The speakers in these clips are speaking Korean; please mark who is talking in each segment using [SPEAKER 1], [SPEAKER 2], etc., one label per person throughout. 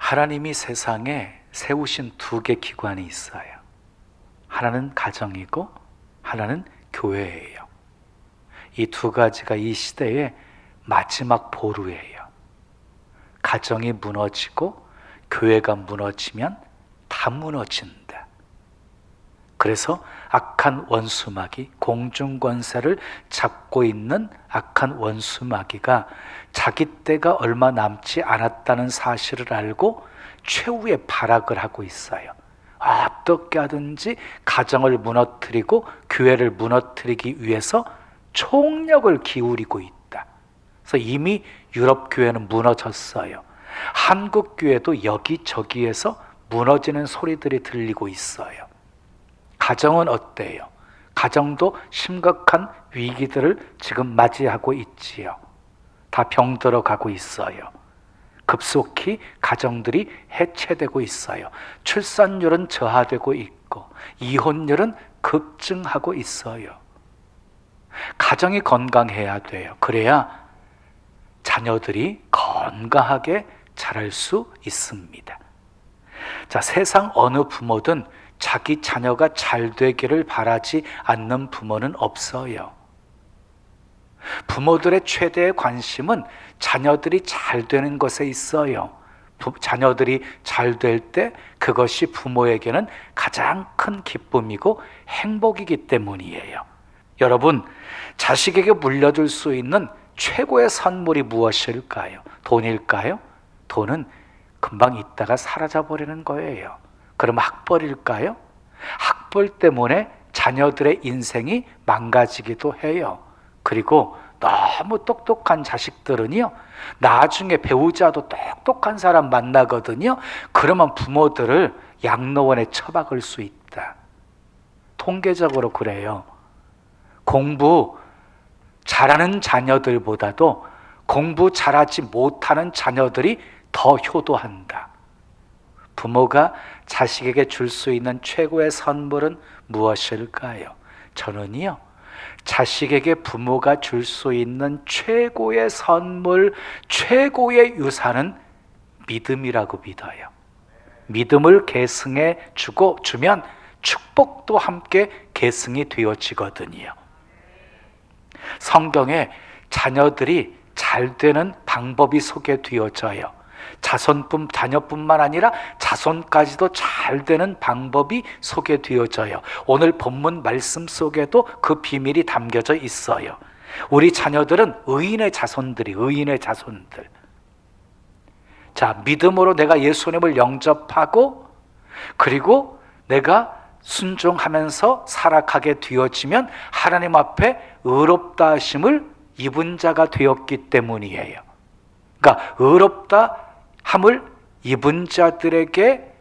[SPEAKER 1] 하나님이 세상에 세우신 두 개 기관이 있어요. 하나는 가정이고 하나는 교회예요. 이 두 가지가 이 시대의 마지막 보루예요. 가정이 무너지고 교회가 무너지면 다 무너진다. 그래서 악한 원수마귀, 공중권세를 잡고 있는 악한 원수마귀가 자기 때가 얼마 남지 않았다는 사실을 알고 최후의 발악을 하고 있어요. 어떻게 하든지 가정을 무너뜨리고 교회를 무너뜨리기 위해서 총력을 기울이고 있다. 그래서 이미 유럽 교회는 무너졌어요. 한국 교회도 여기저기에서 무너지는 소리들이 들리고 있어요. 가정은 어때요? 가정도 심각한 위기들을 지금 맞이하고 있지요. 다 병들어 가고 있어요. 급속히 가정들이 해체되고 있어요. 출산율은 저하되고 있고 이혼율은 급증하고 있어요. 가정이 건강해야 돼요. 그래야 자녀들이 건강하게 자랄 수 있습니다. 자, 세상 어느 부모든 자기 자녀가 잘 되기를 바라지 않는 부모는 없어요. 부모들의 최대의 관심은 자녀들이 잘 되는 것에 있어요. 자녀들이 잘 될 때 그것이 부모에게는 가장 큰 기쁨이고 행복이기 때문이에요. 여러분, 자식에게 물려줄 수 있는 최고의 선물이 무엇일까요? 돈일까요? 돈은 금방 있다가 사라져버리는 거예요. 그럼 학벌일까요? 학벌 때문에 자녀들의 인생이 망가지기도 해요. 그리고 너무 똑똑한 자식들은요, 나중에 배우자도 똑똑한 사람 만나거든요. 그러면 부모들을 양로원에 처박을 수 있다. 통계적으로 그래요. 공부 잘하는 자녀들보다도 공부 잘하지 못하는 자녀들이 더 효도한다. 부모가 자식에게 줄 수 있는 최고의 선물은 무엇일까요? 저는요, 자식에게 부모가 줄 수 있는 최고의 선물, 최고의 유산은 믿음이라고 믿어요. 믿음을 계승해 주면 축복도 함께 계승이 되어지거든요. 성경에 자녀들이 잘 되는 방법이 소개되어져요. 자녀뿐만 아니라 자손까지도 잘 되는 방법이 소개되어져요. 오늘 본문 말씀 속에도 그 비밀이 담겨져 있어요. 우리 자녀들은 의인의 자손들. 자, 믿음으로 내가 예수님을 영접하고 그리고 내가 순종하면서 살아가게 되어지면 하나님 앞에 의롭다 하심을 입은 자가 되었기 때문이에요. 그러니까 의롭다 함을 입은 자들에게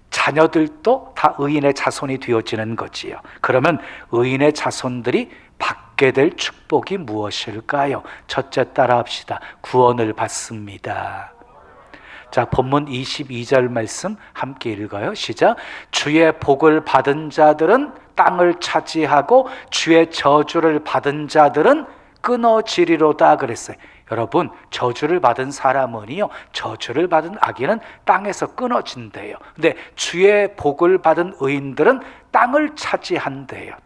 [SPEAKER 1] 자녀들도 다 의인의 자손이 되어지는 거지요. 그러면 의인의 자손들이 받게 될 축복이 무엇일까요? 첫째 따라합시다. 구원을 받습니다. 자, 본문 22절 말씀 함께 읽어요. 시작. 주의 복을 받은 자들은 땅을 차지하고 주의 저주를 받은 자들은 끊어지리로다 그랬어요. 여러분, 저주를 받은 사람은요, 저주를 받은 악인은 땅에서 끊어진대요. 근데 주의 복을 받은 의인들은 땅을 차지한대요.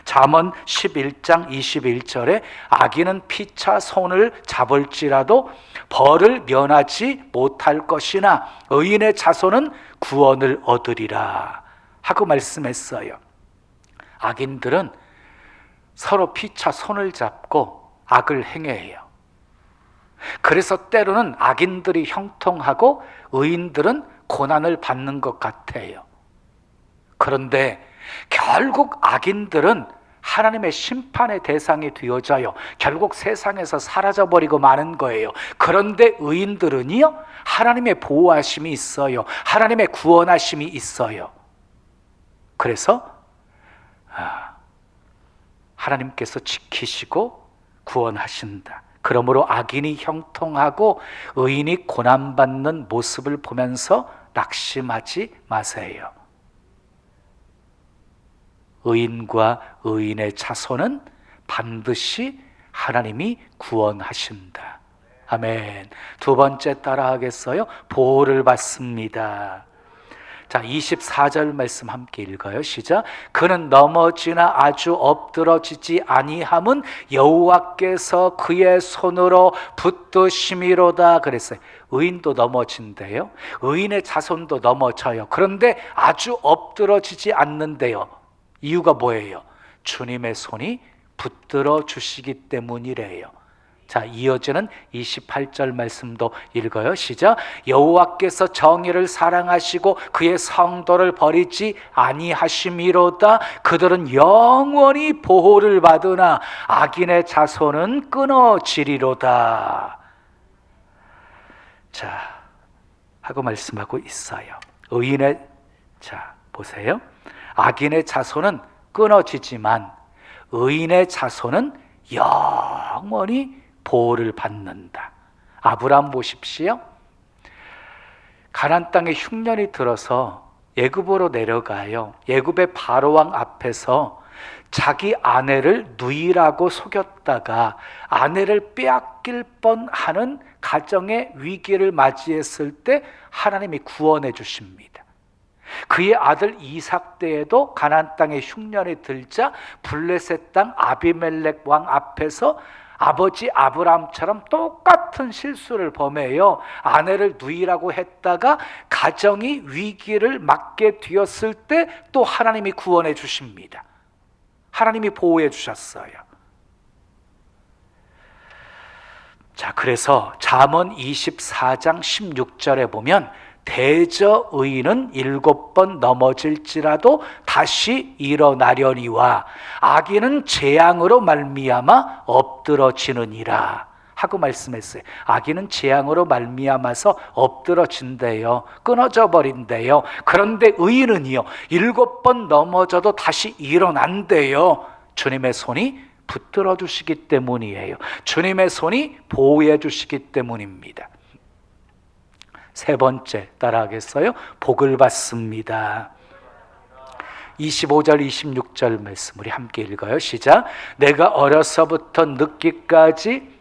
[SPEAKER 1] 잠언 11장 21절에 악인은 피차 손을 잡을지라도 벌을 면하지 못할 것이나 의인의 자손은 구원을 얻으리라 하고 말씀했어요. 악인들은 서로 피차 손을 잡고 악을 행해요. 그래서 때로는 악인들이 형통하고 의인들은 고난을 받는 것 같아요. 그런데 결국 악인들은 하나님의 심판의 대상이 되어져요. 결국 세상에서 사라져버리고 마는 거예요. 그런데 의인들은요, 하나님의 보호하심이 있어요. 하나님의 구원하심이 있어요. 그래서 하나님께서 지키시고 구원하신다. 그러므로 악인이 형통하고 의인이 고난받는 모습을 보면서 낙심하지 마세요. 의인과 의인의 자손은 반드시 하나님이 구원하신다. 아멘. 두 번째 따라하겠어요? 보호를 받습니다. 자, 24절 말씀 함께 읽어요. 시작. 그는 넘어지나 아주 엎드러지지 아니함은 여호와께서 그의 손으로 붙드심이로다 그랬어요. 의인도 넘어진대요. 의인의 자손도 넘어져요. 그런데 아주 엎드러지지 않는데요. 이유가 뭐예요? 주님의 손이 붙들어 주시기 때문이래요. 자, 이어지는 28절 말씀도 읽어요. 시작. 여호와께서 정의를 사랑하시고 그의 성도를 버리지 아니하심이로다. 그들은 영원히 보호를 받으나 악인의 자손은 끊어지리로다. 자, 하고 말씀하고 있어요. 의인의, 자, 보세요. 악인의 자손은 끊어지지만 의인의 자손은 영원히 보호를 받는다. 아브라함 보십시오. 가나안 땅에 흉년이 들어서 애굽으로 내려가요. 애굽의 바로왕 앞에서 자기 아내를 누이라고 속였다가 아내를 빼앗길 뻔하는 가정의 위기를 맞이했을 때 하나님이 구원해 주십니다. 그의 아들 이삭 때에도 가나안 땅에 흉년이 들자 블레셋 땅 아비멜렉 왕 앞에서 아버지 아브라함처럼 똑같은 실수를 범해요. 아내를 누이라고 했다가 가정이 위기를 맞게 되었을 때 또 하나님이 구원해 주십니다. 하나님이 보호해 주셨어요. 자, 그래서 잠언 24장 16절에 보면 대저 의인은 7번 넘어질지라도 다시 일어나려니와 악인은 재앙으로 말미암아 엎드러지느니라 하고 말씀했어요. 악인은 재앙으로 말미암아서 엎드러진대요. 끊어져 버린대요. 그런데 의인은요 7번 넘어져도 다시 일어난대요. 주님의 손이 붙들어 주시기 때문이에요. 주님의 손이 보호해 주시기 때문입니다. 세 번째 따라하겠어요? 복을 받습니다. 25절 26절 말씀 우리 함께 읽어요. 시작. 내가 어려서부터 늙기까지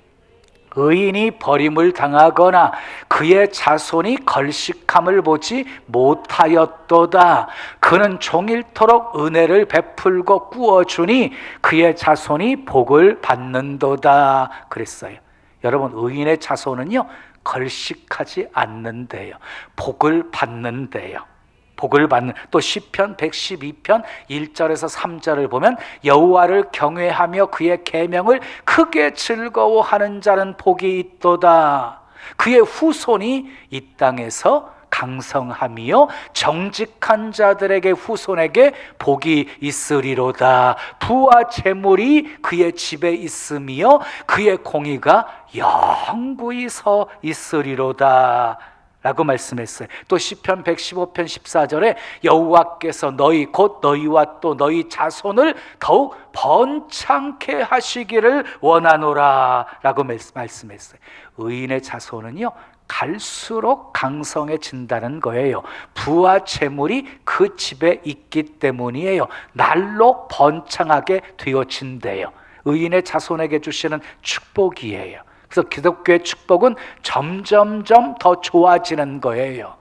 [SPEAKER 1] 의인이 버림을 당하거나 그의 자손이 걸식함을 보지 못하였도다. 그는 종일토록 은혜를 베풀고 꾸어주니 그의 자손이 복을 받는도다 그랬어요. 여러분, 의인의 자손은요 걸식하지 않는데요, 복을 받는데요. 복을 받는, 또 시편 112편 1절에서 3절을 보면 여호와를 경외하며 그의 계명을 크게 즐거워하는 자는 복이 있도다. 그의 후손이 이 땅에서 강성하며 정직한 자들에게 후손에게 복이 있으리로다. 부와 재물이 그의 집에 있으며 그의 공의가 영구히 서 있으리로다 라고 말씀했어요. 또 시편 115편 14절에 여호와께서 너희 곧 너희와 또 너희 자손을 더욱 번창케 하시기를 원하노라 라고 말씀했어요. 의인의 자손은요 갈수록 강성해진다는 거예요. 부와 재물이 그 집에 있기 때문이에요. 날로 번창하게 되어진대요. 의인의 자손에게 주시는 축복이에요. 그래서 기독교의 축복은 점점점 더 좋아지는 거예요.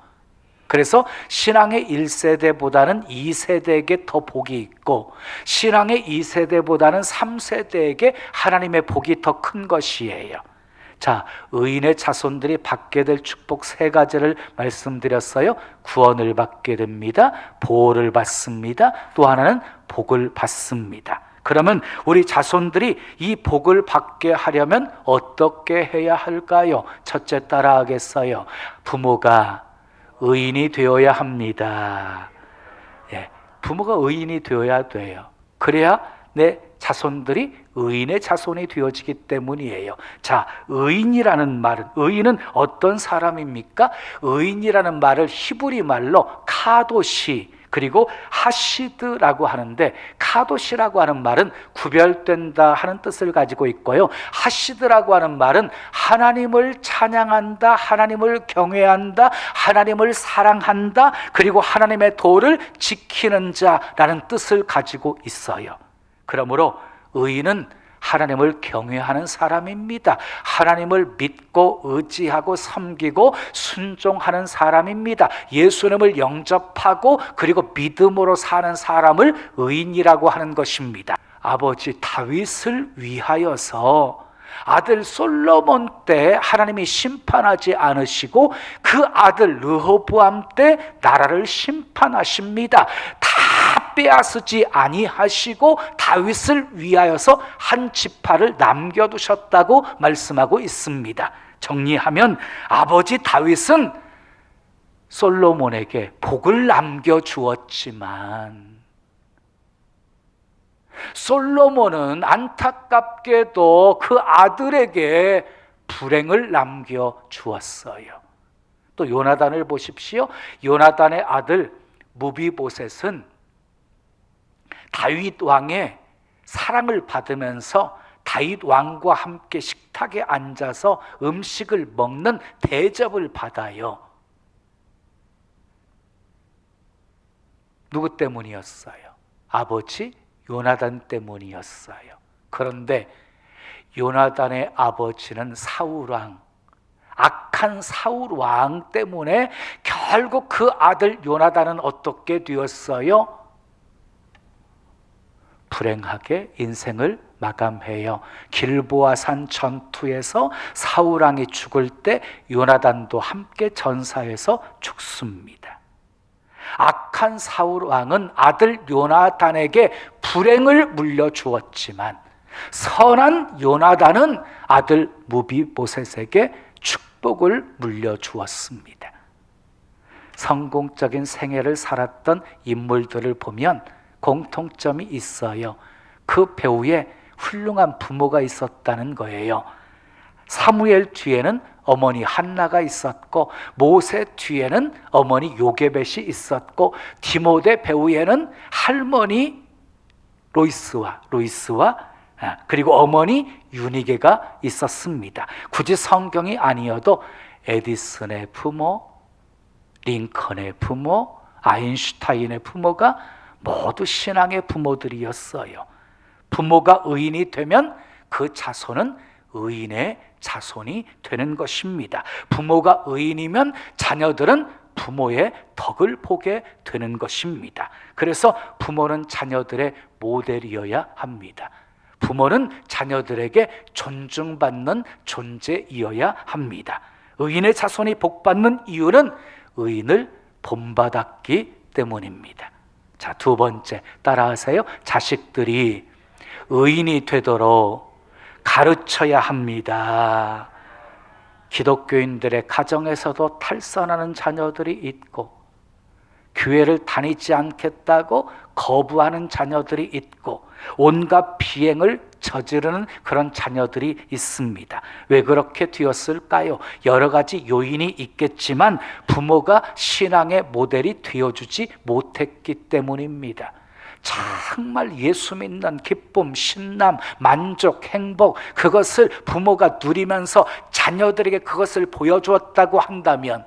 [SPEAKER 1] 그래서 신앙의 1세대보다는 2세대에게 더 복이 있고 신앙의 2세대보다는 3세대에게 하나님의 복이 더 큰 것이에요. 자, 의인의 자손들이 받게 될 축복 3가지를 말씀드렸어요. 구원을 받게 됩니다. 보호를 받습니다. 또 하나는 복을 받습니다. 그러면 우리 자손들이 이 복을 받게 하려면 어떻게 해야 할까요? 첫째 따라하겠어요. 부모가 의인이 되어야 합니다. 예, 부모가 의인이 되어야 돼요. 그래야 내 자손들이 의인의 자손이 되어지기 때문이에요. 자, 의인이라는 말은, 의인은 어떤 사람입니까? 의인이라는 말을 히브리 말로 카도시 그리고 하시드라고 하는데, 카도시라고 하는 말은 구별된다 하는 뜻을 가지고 있고요, 하시드라고 하는 말은 하나님을 찬양한다, 하나님을 경외한다, 하나님을 사랑한다, 그리고 하나님의 도를 지키는 자라는 뜻을 가지고 있어요. 그러므로 의인은 하나님을 경외하는 사람입니다. 하나님을 믿고 의지하고 섬기고 순종하는 사람입니다. 예수님을 영접하고 그리고 믿음으로 사는 사람을 의인이라고 하는 것입니다. 아버지 다윗을 위하여서 아들 솔로몬 때 하나님이 심판하지 않으시고 그 아들 르호보암 때 나라를 심판하십니다. 다 빼앗으지 아니하시고 다윗을 위하여서 한 지파를 남겨두셨다고 말씀하고 있습니다. 정리하면 아버지 다윗은 솔로몬에게 복을 남겨주었지만 솔로몬은 안타깝게도 그 아들에게 불행을 남겨주었어요. 또 요나단을 보십시오. 요나단의 아들 무비보셋은 다윗 왕의 사랑을 받으면서 다윗 왕과 함께 식탁에 앉아서 음식을 먹는 대접을 받아요. 누구 때문이었어요? 아버지 요나단 때문이었어요. 그런데 요나단의 아버지는 사울왕, 악한 사울왕 때문에 결국 그 아들 요나단은 어떻게 되었어요? 불행하게 인생을 마감해요. 길보아산 전투에서 사울왕이 죽을 때 요나단도 함께 전사해서 죽습니다. 악한 사울왕은 아들 요나단에게 불행을 물려주었지만 선한 요나단은 아들 무비보셋에게 축복을 물려주었습니다. 성공적인 생애를 살았던 인물들을 보면 공통점이 있어요. 그 배우에 훌륭한 부모가 있었다는 거예요. 사무엘 뒤에는 어머니 한나가 있었고 모세 뒤에는 어머니 요게벳이 있었고 디모데 배후에는 할머니 로이스와 그리고 어머니 유니게가 있었습니다. 굳이 성경이 아니어도 에디슨의 부모, 링컨의 부모, 아인슈타인의 부모가 모두 신앙의 부모들이었어요. 부모가 의인이 되면 그 자손은 의인의 자손이 되는 것입니다. 부모가 의인이면 자녀들은 부모의 덕을 보게 되는 것입니다. 그래서 부모는 자녀들의 모델이어야 합니다. 부모는 자녀들에게 존중받는 존재이어야 합니다. 의인의 자손이 복받는 이유는 의인을 본받았기 때문입니다. 자, 두 번째 따라하세요. 자식들이 의인이 되도록 가르쳐야 합니다. 기독교인들의 가정에서도 탈선하는 자녀들이 있고 교회를 다니지 않겠다고 거부하는 자녀들이 있고 온갖 비행을 저지르는 그런 자녀들이 있습니다. 왜 그렇게 되었을까요? 여러 가지 요인이 있겠지만 부모가 신앙의 모델이 되어주지 못했기 때문입니다. 정말 예수 믿는 기쁨, 신남, 만족, 행복 그것을 부모가 누리면서 자녀들에게 그것을 보여주었다고 한다면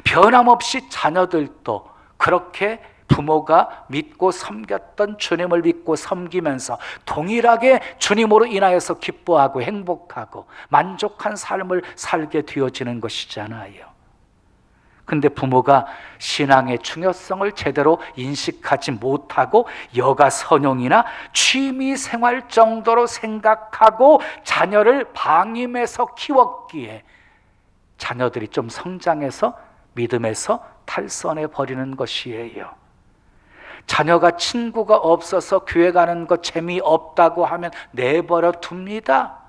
[SPEAKER 1] 변함없이 자녀들도 그렇게 부모가 믿고 섬겼던 주님을 믿고 섬기면서 동일하게 주님으로 인하여서 기뻐하고 행복하고 만족한 삶을 살게 되어지는 것이잖아요. 근데 부모가 신앙의 중요성을 제대로 인식하지 못하고 여가 선용이나 취미 생활 정도로 생각하고 자녀를 방임해서 키웠기에 자녀들이 좀 성장해서 믿음에서 탈선해 버리는 것이에요. 자녀가 친구가 없어서 교회 가는 거 재미없다고 하면 내버려 둡니다.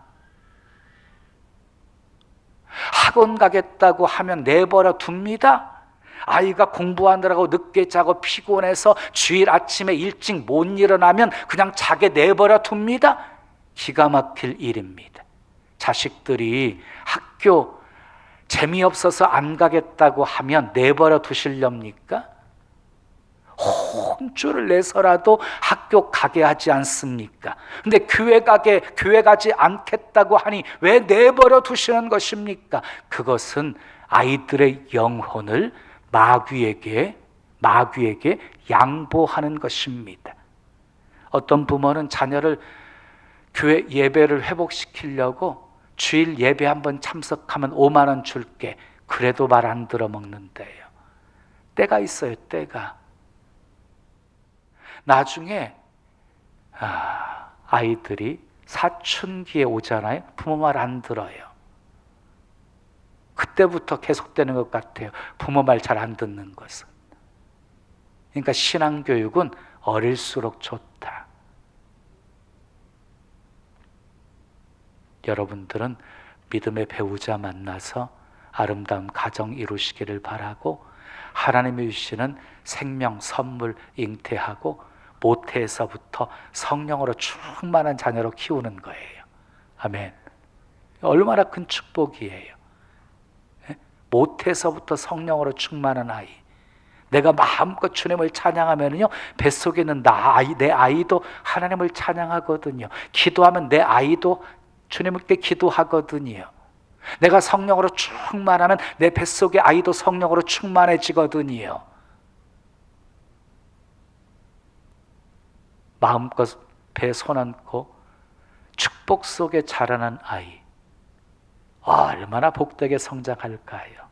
[SPEAKER 1] 학원 가겠다고 하면 내버려 둡니다. 아이가 공부하느라고 늦게 자고 피곤해서 주일 아침에 일찍 못 일어나면 그냥 자게 내버려 둡니다. 기가 막힐 일입니다. 자식들이 학교 재미없어서 안 가겠다고 하면 내버려 두시렵니까? 혼쭐을 내서라도 학교 가게 하지 않습니까? 근데 교회 가지 않겠다고 하니 왜 내버려 두시는 것입니까? 그것은 아이들의 영혼을 마귀에게 양보하는 것입니다. 어떤 부모는 자녀를 교회 예배를 회복시키려고 주일 예배 한번 참석하면 5만 원 줄게. 그래도 말 안 들어 먹는데요. 때가 있어요, 때가. 나중에 아이들이 사춘기에 오잖아요. 부모 말 안 들어요. 그때부터 계속되는 것 같아요. 부모 말 잘 안 듣는 것은. 그러니까 신앙교육은 어릴수록 좋다. 여러분들은 믿음의 배우자 만나서 아름다운 가정 이루시기를 바라고, 하나님이 주시는 생명 선물 잉태하고 모태에서부터 성령으로 충만한 자녀로 키우는 거예요. 아멘. 얼마나 큰 축복이에요. 모태에서부터 성령으로 충만한 아이. 내가 마음껏 주님을 찬양하면요, 뱃속에 있는 내 아이도 하나님을 찬양하거든요. 기도하면 내 아이도 주님께 기도하거든요. 내가 성령으로 충만하면 내 뱃속의 아이도 성령으로 충만해지거든요. 마음껏 배에 손 얹고 축복 속에 자라난 아이, 얼마나 복되게 성장할까요?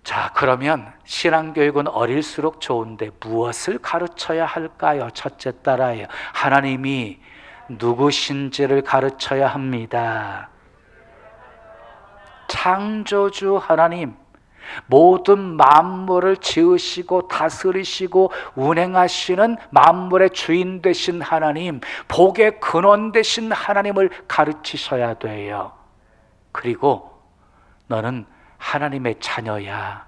[SPEAKER 1] 자, 그러면 신앙교육은 어릴수록 좋은데 무엇을 가르쳐야 할까요? 첫째 따라요. 하나님이 누구신지를 가르쳐야 합니다. 창조주 하나님, 모든 만물을 지으시고 다스리시고 운행하시는 만물의 주인 되신 하나님, 복의 근원 되신 하나님을 가르치셔야 돼요. 그리고 너는 하나님의 자녀야,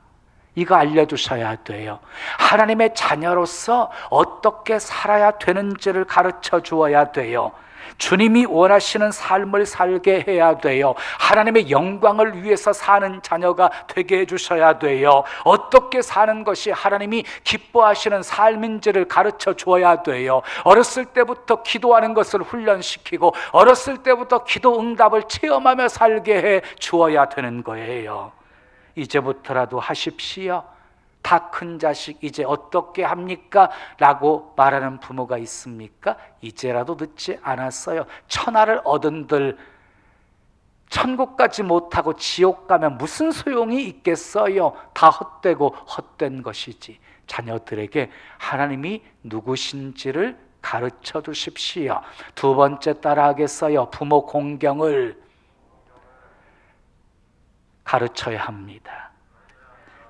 [SPEAKER 1] 이거 알려주셔야 돼요. 하나님의 자녀로서 어떻게 살아야 되는지를 가르쳐 주어야 돼요. 주님이 원하시는 삶을 살게 해야 돼요. 하나님의 영광을 위해서 사는 자녀가 되게 해주셔야 돼요. 어떻게 사는 것이 하나님이 기뻐하시는 삶인지를 가르쳐 주어야 돼요. 어렸을 때부터 기도하는 것을 훈련시키고 어렸을 때부터 기도 응답을 체험하며 살게 해 주어야 되는 거예요. 이제부터라도 하십시오. 다 큰 자식 이제 어떻게 합니까? 라고 말하는 부모가 있습니까? 이제라도 늦지 않았어요. 천하를 얻은들 천국까지 못하고 지옥 가면 무슨 소용이 있겠어요? 다 헛되고 헛된 것이지. 자녀들에게 하나님이 누구신지를 가르쳐 주십시오. 두 번째 따라하겠어요. 부모 공경을 가르쳐야 합니다.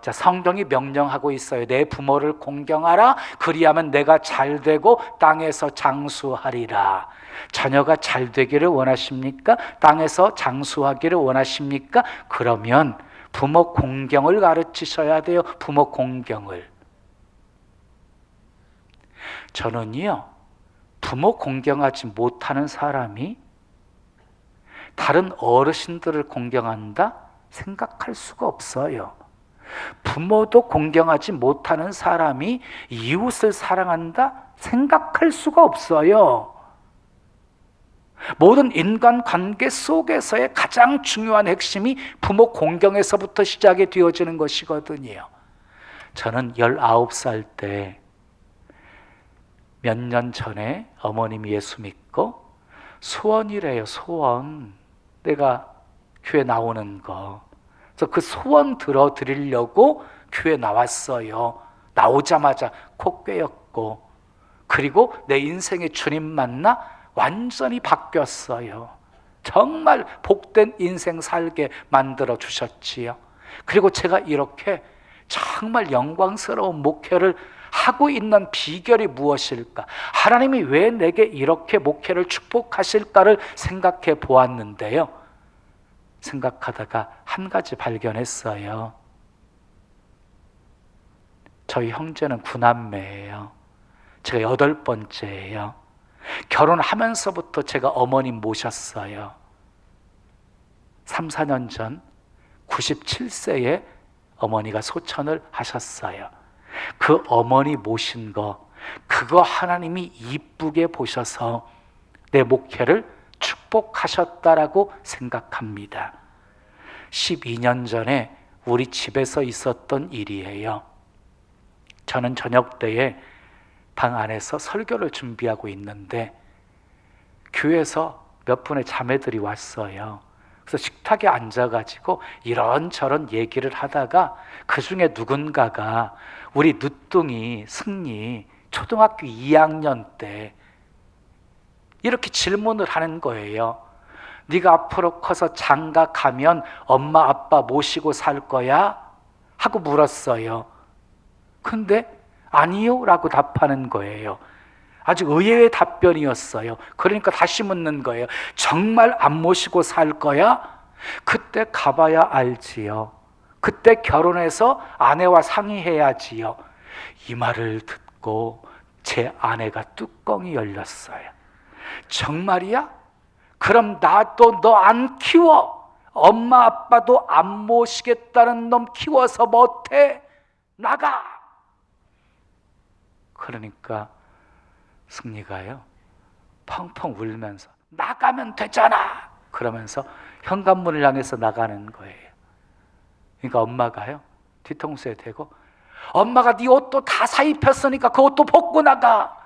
[SPEAKER 1] 자, 성경이 명령하고 있어요. 내 부모를 공경하라. 그리하면 내가 잘 되고 땅에서 장수하리라. 자녀가 잘 되기를 원하십니까? 땅에서 장수하기를 원하십니까? 그러면 부모 공경을 가르치셔야 돼요. 부모 공경을. 저는요, 부모 공경하지 못하는 사람이 다른 어르신들을 공경한다? 생각할 수가 없어요. 부모도 공경하지 못하는 사람이 이웃을 사랑한다? 생각할 수가 없어요. 모든 인간관계 속에서의 가장 중요한 핵심이 부모 공경에서부터 시작이 되어지는 것이거든요. 저는 19살 때 몇 년 전에 어머님이 예수 믿고 소원이래요. 소원. 내가 교회 나오는 거. 그래서 그 소원 들어드리려고 교회 나왔어요. 나오자마자 코 꿰었고, 그리고 내 인생의 주님 만나 완전히 바뀌었어요. 정말 복된 인생 살게 만들어 주셨지요. 그리고 제가 이렇게 정말 영광스러운 목회를 하고 있는 비결이 무엇일까? 하나님이 왜 내게 이렇게 목회를 축복하실까를 생각해 보았는데요. 생각하다가 한 가지 발견했어요. 저희 형제는 9남매예요. 제가 8번째예요. 결혼하면서부터 제가 어머님 모셨어요. 3, 4년 전 97세에 어머니가 소천을 하셨어요. 그 어머니 모신 거, 그거 하나님이 이쁘게 보셔서 내 목회를 축복하셨다라고 생각합니다. 12년 전에 우리 집에서 있었던 일이에요. 저는 저녁 때에 방 안에서 설교를 준비하고 있는데 교회에서 몇 분의 자매들이 왔어요. 그래서 식탁에 앉아가지고 이런저런 얘기를 하다가 그 중에 누군가가 우리 늦둥이 승리 초등학교 2학년 때 이렇게 질문을 하는 거예요. 네가 앞으로 커서 장가 가면 엄마 아빠 모시고 살 거야? 하고 물었어요. 근데 아니요 라고 답하는 거예요. 아주 의외의 답변이었어요. 그러니까 다시 묻는 거예요. 정말 안 모시고 살 거야? 그때 가봐야 알지요. 그때 결혼해서 아내와 상의해야지요. 이 말을 듣고 제 아내가 뚜껑이 열렸어요. 정말이야? 그럼 나도 너 안 키워. 엄마 아빠도 안 모시겠다는 놈 키워서 못해. 나가. 그러니까 승리가요 펑펑 울면서 나가면 되잖아 그러면서 현관문을 향해서 나가는 거예요. 그러니까 엄마가요 뒤통수에 대고 엄마가 네 옷도 다 사입혔으니까 그 옷도 벗고 나가.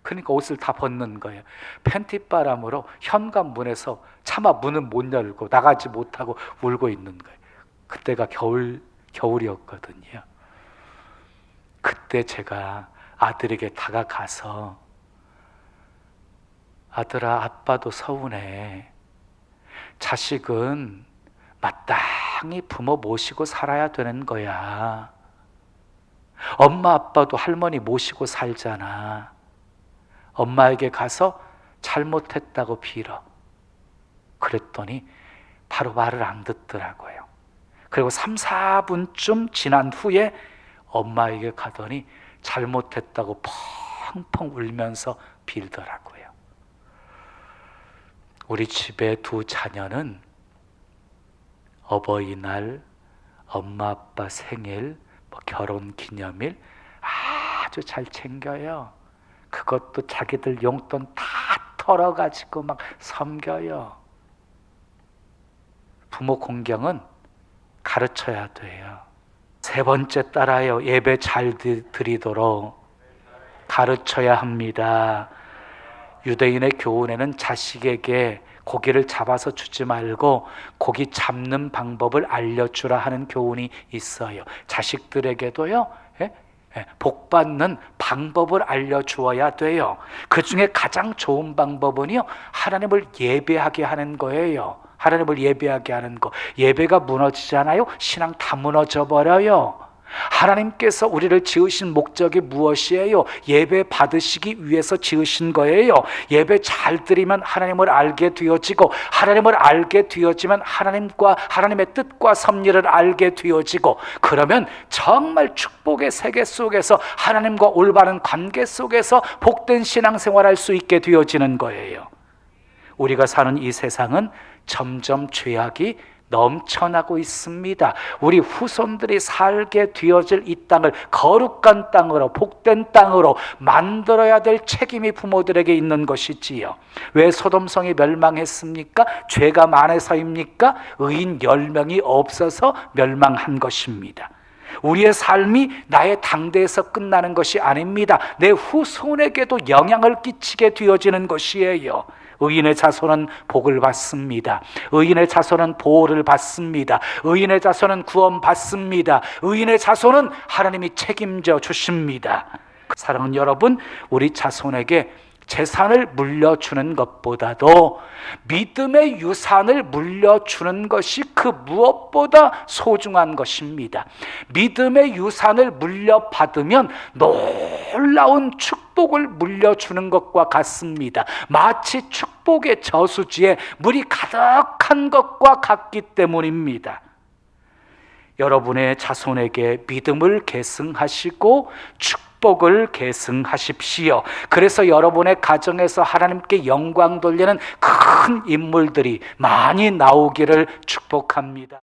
[SPEAKER 1] 그러니까 옷을 다 벗는 거예요. 팬티바람으로 현관문에서 차마 문은 못 열고 나가지 못하고 울고 있는 거예요. 그때가 겨울이었거든요. 그때 제가 아들에게 다가가서 아들아, 아빠도 서운해. 자식은 마땅히 부모 모시고 살아야 되는 거야. 엄마 아빠도 할머니 모시고 살잖아. 엄마에게 가서 잘못했다고 빌어. 그랬더니 바로 말을 안 듣더라고요. 그리고 3, 4분쯤 지난 후에 엄마에게 가더니 잘못했다고 펑펑 울면서 빌더라고요. 우리 집의 두 자녀는 어버이날, 엄마 아빠 생일, 결혼 기념일 아주 잘 챙겨요. 그것도 자기들 용돈 다 털어가지고 막 섬겨요. 부모 공경은 가르쳐야 돼요. 세 번째 따라요. 예배 잘 드리도록 가르쳐야 합니다. 유대인의 교훈에는 자식에게 고기를 잡아서 주지 말고 고기 잡는 방법을 알려주라 하는 교훈이 있어요. 자식들에게도요 복 받는 방법을 알려주어야 돼요. 그 중에 가장 좋은 방법은요 하나님을 예배하게 하는 거예요. 하나님을 예배하게 하는 거. 예배가 무너지잖아요. 신앙 다 무너져 버려요. 하나님께서 우리를 지으신 목적이 무엇이에요? 예배 받으시기 위해서 지으신 거예요. 예배 잘 드리면 하나님을 알게 되어지고, 하나님을 알게 되어지면 하나님과 하나님의 뜻과 섭리를 알게 되어지고, 그러면 정말 축복의 세계 속에서 하나님과 올바른 관계 속에서 복된 신앙생활할 수 있게 되어지는 거예요. 우리가 사는 이 세상은 점점 죄악이 넘쳐나고 있습니다. 우리 후손들이 살게 되어질 이 땅을 거룩한 땅으로, 복된 땅으로 만들어야 될 책임이 부모들에게 있는 것이지요. 왜 소돔성이 멸망했습니까? 죄가 많아서입니까? 의인 10명이 없어서 멸망한 것입니다. 우리의 삶이 나의 당대에서 끝나는 것이 아닙니다. 내 후손에게도 영향을 끼치게 되어지는 것이에요. 의인의 자손은 복을 받습니다. 의인의 자손은 보호를 받습니다. 의인의 자손은 구원 받습니다. 의인의 자손은 하나님이 책임져 주십니다. 사랑하는 여러분, 우리 자손에게 재산을 물려주는 것보다도 믿음의 유산을 물려주는 것이 그 무엇보다 소중한 것입니다. 믿음의 유산을 물려받으면 놀라운 축복을 물려주는 것과 같습니다. 마치 축복의 저수지에 물이 가득한 것과 같기 때문입니다. 여러분의 자손에게 믿음을 계승하시고 축복을 계승하십시오. 그래서 여러분의 가정에서 하나님께 영광 돌리는 큰 인물들이 많이 나오기를 축복합니다.